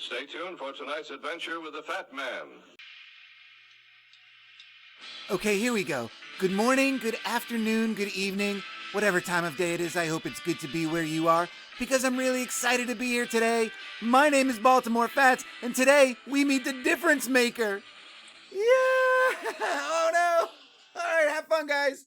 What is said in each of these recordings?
Stay tuned for tonight's adventure with the Fat Man. Okay, here we go. Good morning, good afternoon, good evening, whatever time of day it is. I hope it's good to be where you are, because I'm really excited to be here today. My name is Baltimore Fats, and today we meet the difference maker. Yeah! Oh no! All right, have fun, guys.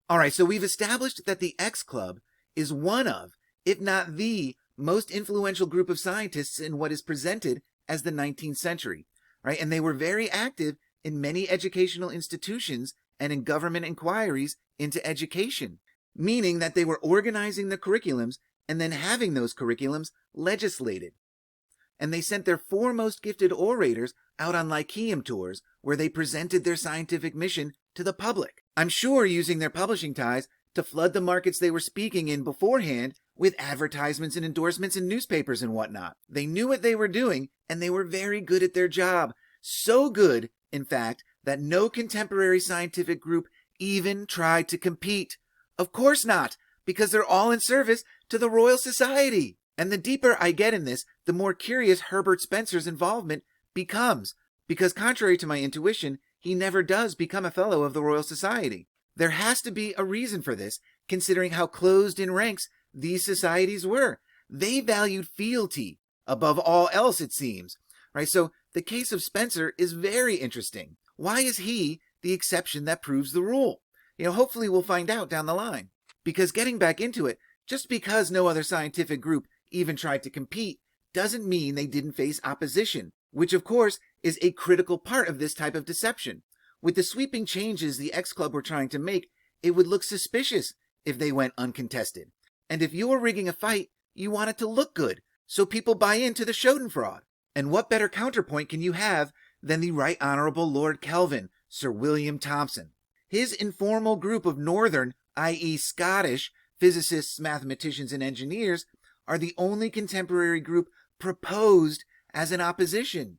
All right, so we've established that the X Club is one of, if not the, most influential group of scientists in what is presented as the 19th century, right? And they were very active in many educational institutions and in government inquiries into education, meaning that they were organizing the curriculums and then having those curriculums legislated. And they sent their foremost gifted orators out on Lyceum tours where they presented their scientific mission to the public. I'm sure using their publishing ties to flood the markets they were speaking in beforehand with advertisements and endorsements in newspapers and whatnot. They knew what they were doing, and they were very good at their job. So good, in fact, that no contemporary scientific group even tried to compete. Of course not, because they're all in service to the Royal Society. And the deeper I get in this, the more curious Herbert Spencer's involvement becomes, because contrary to my intuition, he never does become a fellow of the Royal Society. There has to be a reason for this, considering how closed in ranks these societies were. They valued fealty above all else, it seems. Right? So the case of Spencer is very interesting. Why is he the exception that proves the rule? Hopefully we'll find out down the line. Because getting back into it, just because no other scientific group even tried to compete doesn't mean they didn't face opposition, which of course is a critical part of this type of deception. With the sweeping changes the X Club were trying to make, it would look suspicious if they went uncontested. And if you were rigging a fight, you want it to look good, so people buy into the Schadenfreude. And what better counterpoint can you have than the Right Honorable Lord Kelvin, Sir William Thomson? His informal group of northern, i.e. Scottish, physicists, mathematicians, and engineers are the only contemporary group proposed as an opposition.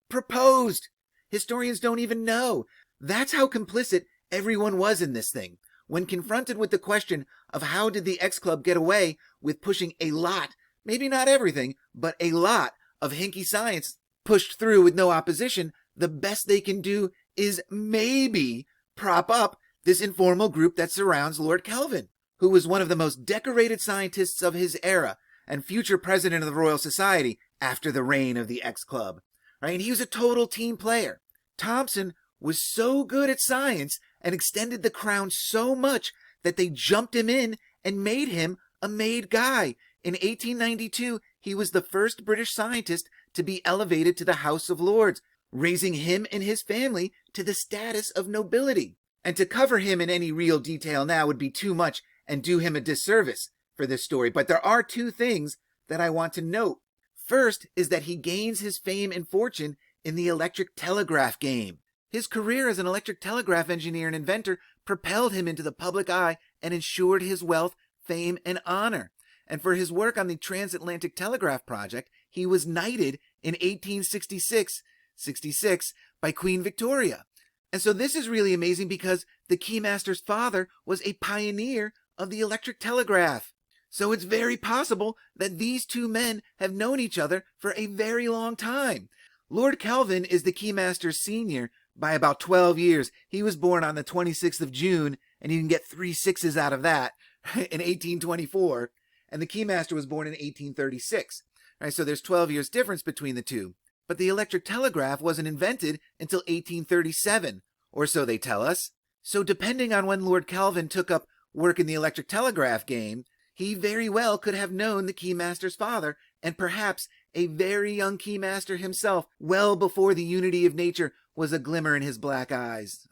Proposed! Historians don't even know. That's how complicit everyone was in this thing. When confronted with the question of how did the X Club get away with pushing a lot, maybe not everything, but a lot of hinky science pushed through with no opposition, the best they can do is maybe prop up this informal group that surrounds Lord Kelvin, who was one of the most decorated scientists of his era and future president of the Royal Society after the reign of the X Club. Right? And he was a total team player. Thomson was so good at science and extended the crown so much that they jumped him in and made him a made guy. In 1892, he was the first British scientist to be elevated to the House of Lords, raising him and his family to the status of nobility. And to cover him in any real detail now would be too much and do him a disservice for this story. But there are two things that I want to note. First is that he gains his fame and fortune in the electric telegraph game. His career as an electric telegraph engineer and inventor propelled him into the public eye and ensured his wealth, fame, and honor. And for his work on the transatlantic telegraph project, he was knighted in 1866 by Queen Victoria. And so this is really amazing because the Keymaster's father was a pioneer of the electric telegraph. So it's very possible that these two men have known each other for a very long time. Lord Kelvin is the Keymaster's senior by about 12 years. He was born on the 26th of June, and you can get 3 sixes out of that, in 1824. And the Keymaster was born in 1836. Right, so there's 12 years difference between the two. But the electric telegraph wasn't invented until 1837, or so they tell us. So depending on when Lord Kelvin took up work in the electric telegraph game, he very well could have known the Keymaster's father, and perhaps a very young Keymaster himself, well before the unity of nature was a glimmer in his black eyes.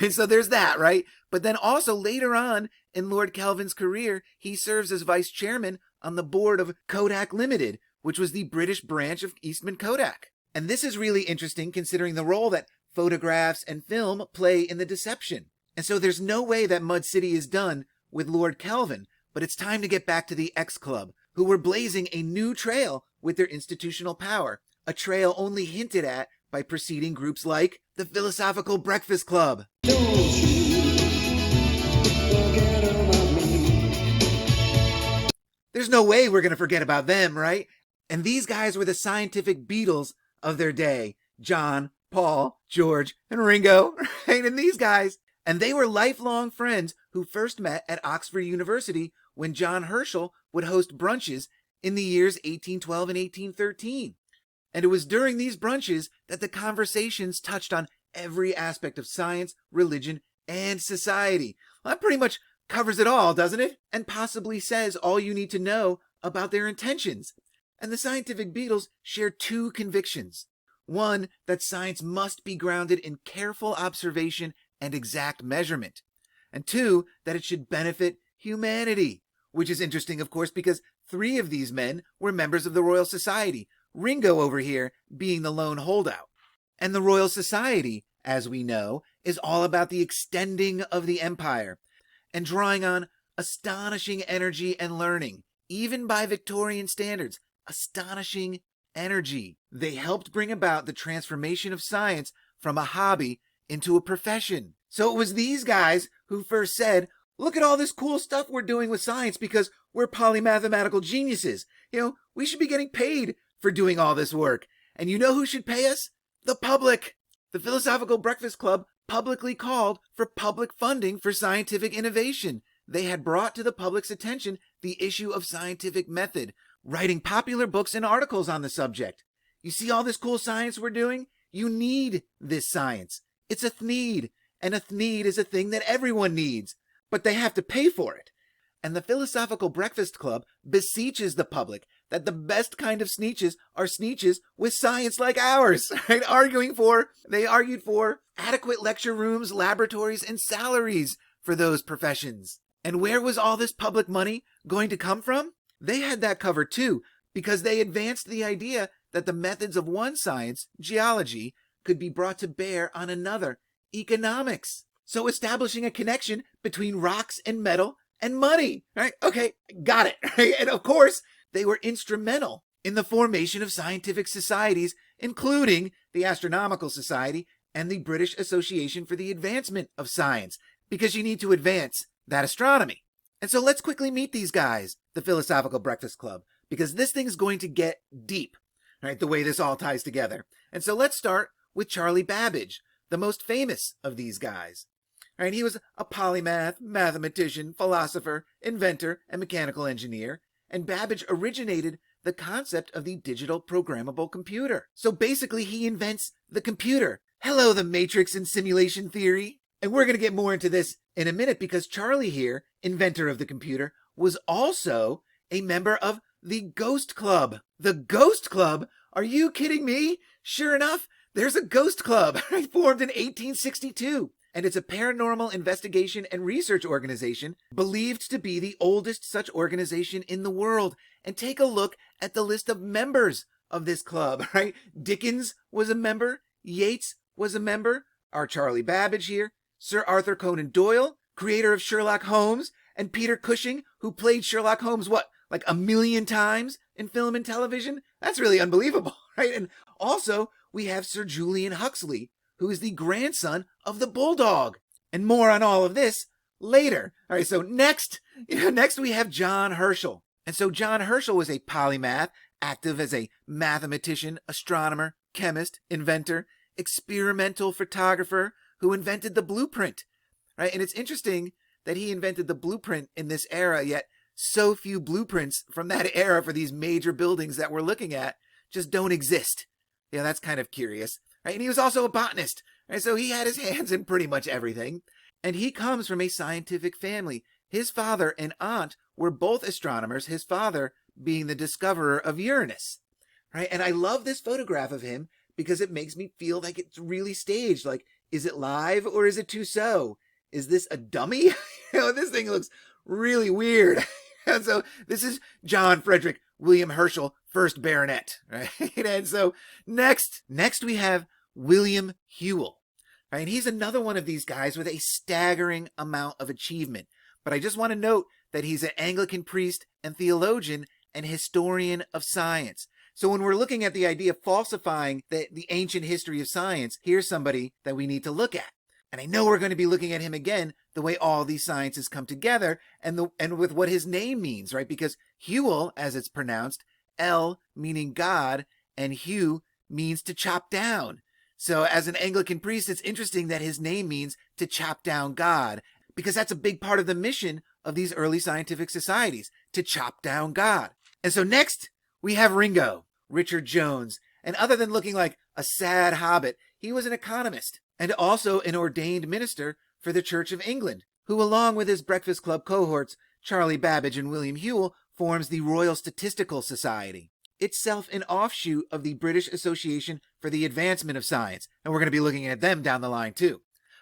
And so there's that, right? But then also later on in Lord Kelvin's career, he serves as vice chairman on the board of Kodak Limited, which was the British branch of Eastman Kodak. And this is really interesting considering the role that photographs and film play in the deception. And so there's no way that Mud City is done with Lord Kelvin, but it's time to get back to the X Club, who were blazing a new trail with their institutional power, a trail only hinted at by preceding groups like the Philosophical Breakfast Club. There's no way we're going to forget about them, right? And these guys were the scientific Beatles of their day. John, Paul, George, and Ringo, right? And these guys, and they were lifelong friends who first met at Oxford University when John Herschel would host brunches in the years 1812 and 1813. And it was during these brunches that the conversations touched on every aspect of science, religion, and society. Well, that pretty much covers it all, doesn't it? And possibly says all you need to know about their intentions. And the scientific Beatles share two convictions. One, that science must be grounded in careful observation and exact measurement. And two, that it should benefit humanity. Which is interesting, of course, because three of these men were members of the Royal Society, Ringo over here being the lone holdout. And the Royal Society, as we know, is all about the extending of the empire and drawing on astonishing energy and learning, even by Victorian standards. Astonishing energy. They helped bring about the transformation of science from a hobby into a profession. So it was these guys who first said, look at all this cool stuff we're doing with science because we're polymathematical geniuses. We should be getting paid for doing all this work. And you know who should pay us? The public. The Philosophical Breakfast Club publicly called for public funding for scientific innovation. They had brought to the public's attention the issue of scientific method, writing popular books and articles on the subject. You see all this cool science we're doing? You need this science. It's a need, and a need is a thing that everyone needs, but they have to pay for it. And the Philosophical Breakfast Club beseeches the public that the best kind of sneeches are sneeches with science like ours, right? They argued for adequate lecture rooms, laboratories, and salaries for those professions. And where was all this public money going to come from? They had that covered too, because they advanced the idea that the methods of one science, geology, could be brought to bear on another, economics. So establishing a connection between rocks and metal and money, right? Okay, got it, right? And of course, they were instrumental in the formation of scientific societies, including the Astronomical Society and the British Association for the Advancement of Science, because you need to advance that astronomy. And so let's quickly meet these guys, the Philosophical Breakfast Club, because this thing's going to get deep, right? The way this all ties together. And so let's start with Charlie Babbage, the most famous of these guys. Right? He was a polymath, mathematician, philosopher, inventor, and mechanical engineer. And Babbage originated the concept of the digital programmable computer. So basically, he invents the computer. Hello, the matrix and simulation theory. And we're going to get more into this in a minute because Charlie here, inventor of the computer, was also a member of the Ghost Club. The Ghost Club? Are you kidding me? Sure enough, there's a Ghost Club formed in 1862. And it's a paranormal investigation and research organization believed to be the oldest such organization in the world. And take a look at the list of members of this club, right? Dickens was a member. Yeats was a member. Our Charlie Babbage here. Sir Arthur Conan Doyle, creator of Sherlock Holmes, and Peter Cushing, who played Sherlock Holmes, like 1 million times in film and television? That's really unbelievable, right? And also, we have Sir Julian Huxley, who is the grandson of the Bulldog. And more on all of this later. All right, so next we have John Herschel. And so John Herschel was a polymath, active as a mathematician, astronomer, chemist, inventor, experimental photographer, who invented the blueprint, right? And it's interesting that he invented the blueprint in this era, yet so few blueprints from that era for these major buildings that we're looking at just don't exist. Yeah, that's kind of curious, right? And he was also a botanist, right? So he had his hands in pretty much everything. And he comes from a scientific family. His father and aunt were both astronomers, his father being the discoverer of Uranus, right? And I love this photograph of him because it makes me feel like it's really staged. Like, is it live or is it Tussaud? Is this a dummy? This thing looks really weird. And so this is John Frederick William Herschel, 1st Baronet, right? And so next we have William Whewell, right? And he's another one of these guys with a staggering amount of achievement. But I just want to note that he's an Anglican priest and theologian and historian of science. So when we're looking at the idea of falsifying the ancient history of science, here's somebody that we need to look at. And I know we're going to be looking at him again, the way all these sciences come together and with what his name means, right? Because Whewell, as it's pronounced, El meaning God, and Hugh means to chop down. So as an Anglican priest, it's interesting that his name means to chop down God, because that's a big part of the mission of these early scientific societies, to chop down God. And so next, we have Ringo, Richard Jones. And other than looking like a sad hobbit, he was an economist and also an ordained minister for the Church of England, who along with his Breakfast Club cohorts, Charlie Babbage and William Whewell, forms the Royal Statistical Society, itself an offshoot of the British Association for the Advancement of Science. And we're going to be looking at them down the line too.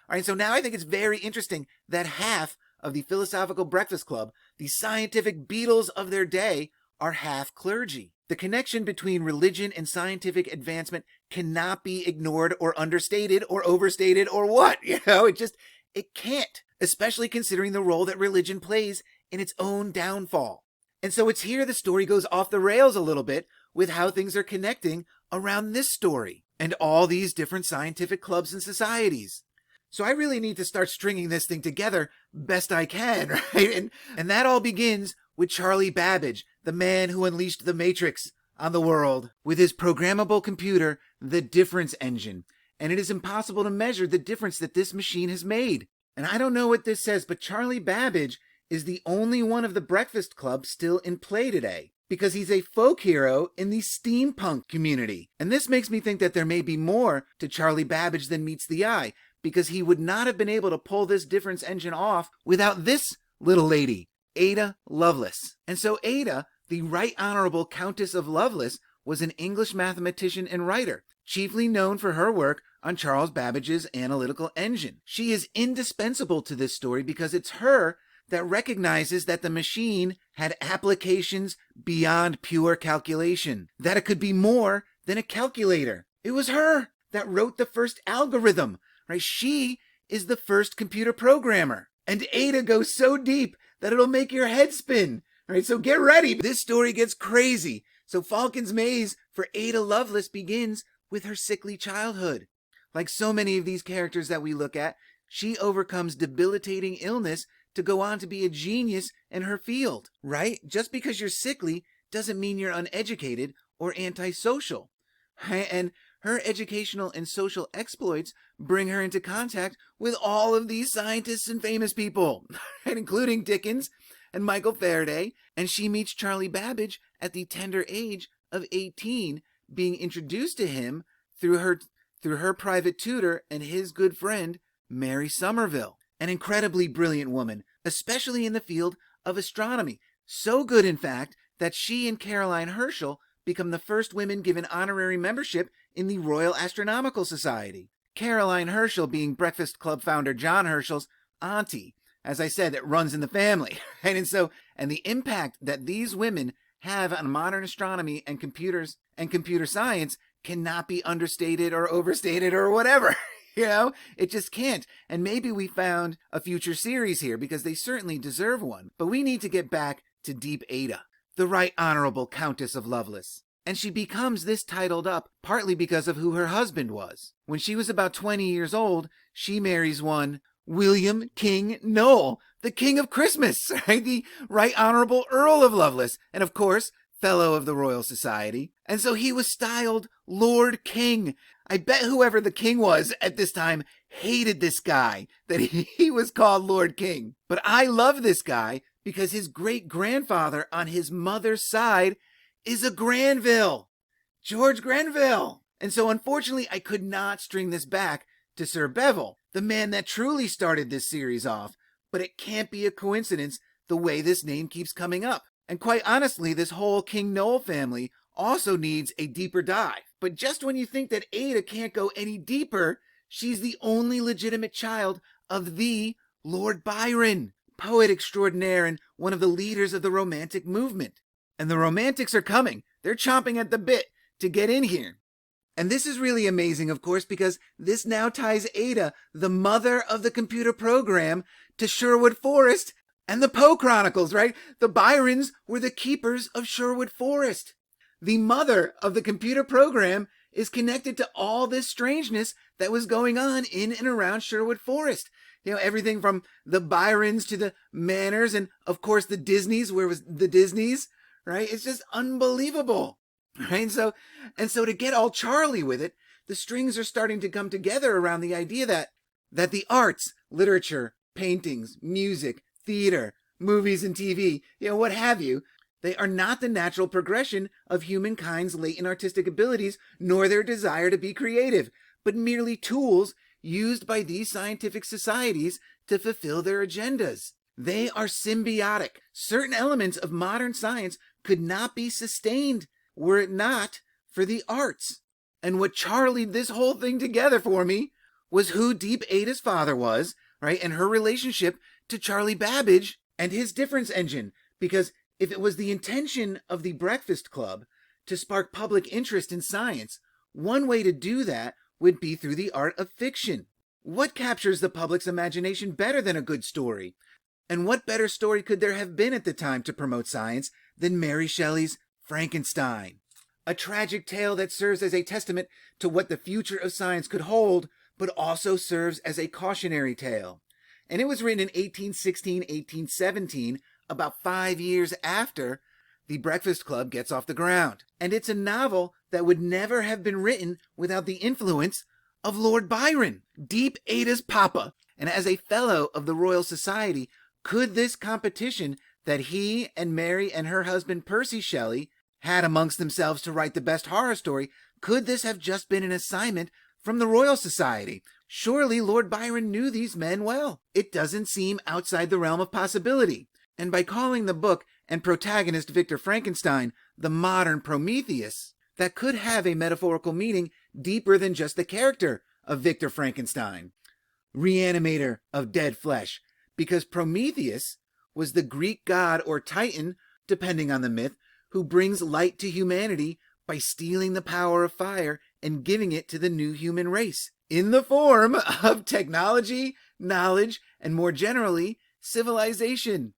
All right, so now I think it's very interesting that half of the Philosophical Breakfast Club, the scientific Beatles of their day, are half clergy. The connection between religion and scientific advancement cannot be ignored or understated or overstated or what? It can't, especially considering the role that religion plays in its own downfall. And so it's here the story goes off the rails a little bit with how things are connecting around this story and all these different scientific clubs and societies. So I really need to start stringing this thing together best I can, right? And that all begins with Charlie Babbage, the man who unleashed the Matrix on the world with his programmable computer, the Difference Engine. And it is impossible to measure the difference that this machine has made. And I don't know what this says, but Charlie Babbage is the only one of the Breakfast Club still in play today, because he's a folk hero in the steampunk community. And this makes me think that there may be more to Charlie Babbage than meets the eye, because he would not have been able to pull this Difference Engine off without this little lady, Ada Lovelace. And so Ada, the Right Honorable Countess of Lovelace, was an English mathematician and writer, chiefly known for her work on Charles Babbage's analytical engine. She is indispensable to this story because it's her that recognizes that the machine had applications beyond pure calculation, that it could be more than a calculator. It was her that wrote the first algorithm, right? She is the first computer programmer. And Ada goes so deep that it'll make your head spin, right? So get ready. This story gets crazy. So Falcon's Maze for Ada Lovelace begins with her sickly childhood. Like so many of these characters that we look at, she overcomes debilitating illness to go on to be a genius in her field, right? Just because you're sickly doesn't mean you're uneducated or antisocial. And her educational and social exploits bring her into contact with all of these scientists and famous people, including Dickens and Michael Faraday. And she meets Charlie Babbage at the tender age of 18, being introduced to him through her private tutor and his good friend, Mary Somerville, an incredibly brilliant woman, especially in the field of astronomy. So good, in fact, that she and Caroline Herschel become the first women given honorary membership in the Royal Astronomical Society. Caroline Herschel being Breakfast Club founder John Herschel's auntie. As I said, it runs in the family. And the impact that these women have on modern astronomy and computers and computer science cannot be understated or overstated or whatever. It just can't. And maybe we found a future series here because they certainly deserve one. But we need to get back to Deep Ada, the Right Honorable Countess of Lovelace. And she becomes this titled up partly because of who her husband was. When she was about 20 years old, she marries one William King Noel, the King of Christmas, right? The Right Honorable Earl of Lovelace, and of course, Fellow of the Royal Society. And so he was styled Lord King. I bet whoever the king was at this time hated this guy, that he was called Lord King. But I love this guy because his great-grandfather on his mother's side is a Granville, George Grenville. And so unfortunately, I could not string this back to Sir Bevil, the man that truly started this series off, but it can't be a coincidence the way this name keeps coming up. And quite honestly, this whole King Noel family also needs a deeper dive. But just when you think that Ada can't go any deeper, she's the only legitimate child of the Lord Byron, poet extraordinaire and one of the leaders of the Romantic movement. And the Romantics are coming. They're chomping at the bit to get in here. And this is really amazing, of course, because this now ties Ada, the mother of the computer program, to Sherwood Forest and the Poe Chronicles, right? The Byrons were the keepers of Sherwood Forest. The mother of the computer program is connected to all this strangeness that was going on in and around Sherwood Forest. Everything from the Byrons to the Manners and, of course, the Disneys. Where was the Disneys? right? It's just unbelievable, right? And so to get all Charlie with it, the strings are starting to come together around the idea that the arts, literature, paintings, music, theater, movies and TV, what have you, they are not the natural progression of humankind's latent artistic abilities nor their desire to be creative, but merely tools used by these scientific societies to fulfill their agendas. They are symbiotic. Certain elements of modern science could not be sustained were it not for the arts. And what Charlied this whole thing together for me was who Deep Ada's father was, right? And her relationship to Charlie Babbage and his difference engine. Because if it was the intention of the Breakfast Club to spark public interest in science, one way to do that would be through the art of fiction. What captures the public's imagination better than a good story? And what better story could there have been at the time to promote science than Mary Shelley's Frankenstein? A tragic tale that serves as a testament to what the future of science could hold, but also serves as a cautionary tale. And it was written in 1816, 1817, about 5 years after The Breakfast Club gets off the ground. And it's a novel that would never have been written without the influence of Lord Byron, Deep Ada's papa. And as a fellow of the Royal Society, could this competition that he and Mary and her husband Percy Shelley had amongst themselves to write the best horror story, could this have just been an assignment from the Royal Society? Surely Lord Byron knew these men well. It doesn't seem outside the realm of possibility. And by calling the book and protagonist Victor Frankenstein the modern Prometheus, that could have a metaphorical meaning deeper than just the character of Victor Frankenstein, reanimator of dead flesh, because Prometheus was the Greek god or titan, depending on the myth, who brings light to humanity by stealing the power of fire and giving it to the new human race in the form of technology, knowledge, and more generally, civilization.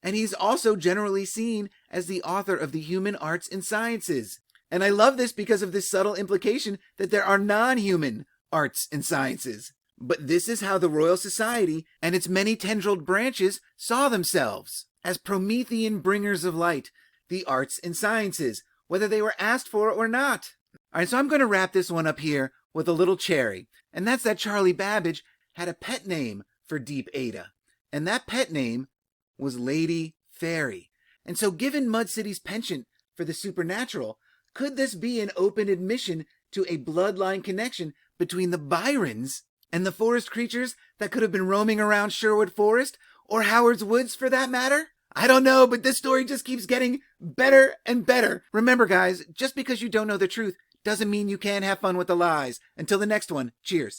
And he's also generally seen as the author of the human arts and sciences. And I love this because of this subtle implication that there are non-human arts and sciences. But this is how the Royal Society and its many tendrilled branches saw themselves, as Promethean bringers of light, the arts and sciences, whether they were asked for or not. All right, so I'm going to wrap this one up here with a little cherry, and that's that Charlie Babbage had a pet name for Deep Ada, and that pet name was Lady Fairy. And so given Mud City's penchant for the supernatural, could this be an open admission to a bloodline connection between the Byrons and the forest creatures that could have been roaming around Sherwood Forest, or Howard's Woods for that matter? I don't know, but this story just keeps getting better and better. Remember, guys, just because you don't know the truth doesn't mean you can't have fun with the lies. Until the next one, cheers.